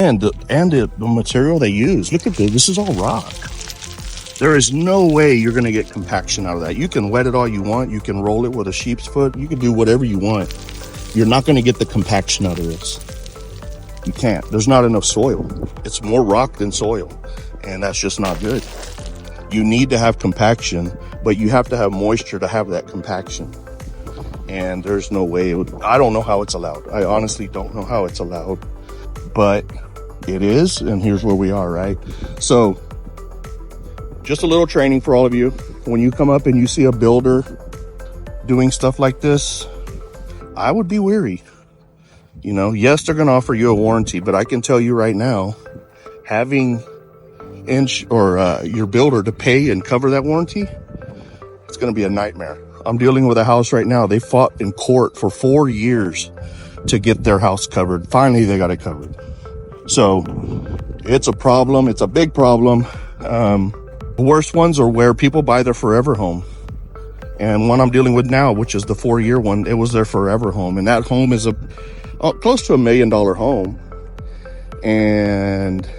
And the material they use. Look at this. This is all rock. There is no way you're going to get compaction out of that. You can wet it all you want. You can roll it with a sheep's foot. You can do whatever you want. You're not going to get the compaction out of this. You can't. There's not enough soil. It's more rock than soil. And that's just not good. You need to have compaction, but you have to have moisture to have that compaction. And there's no way. I don't know how it's allowed. I honestly don't know how it's allowed. But it is, and here's where we are, right? So just a little training for all of you. When you come up and you see a builder doing stuff like this, I would be wary. You know, yes, they're going to offer you a warranty, but I can tell you right now, having your builder to pay and cover that warranty, it's going to be a nightmare. I'm dealing with a house right now. They fought in court for 4 years to get their house covered. Finally, they got it covered. So it's a problem. It's a big problem. The worst ones are where people buy their forever home. And one I'm dealing with now, which is the 4-year one, it was their forever home. And that home is close to $1 million home. And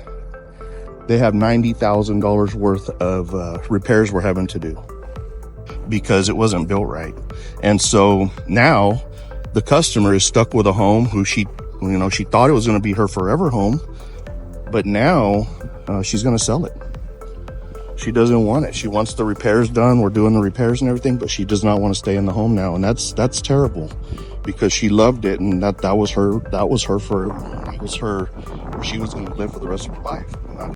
they have $90,000 worth of repairs we're having to do because it wasn't built right. And so now the customer is stuck with a home who she thought it was going to be her forever home, but now she's going to sell it. She doesn't want it. She wants the repairs done. We're doing the repairs and everything, but she does not want to stay in the home now. And that's terrible because she loved it. And that was her, she was going to live for the rest of her life.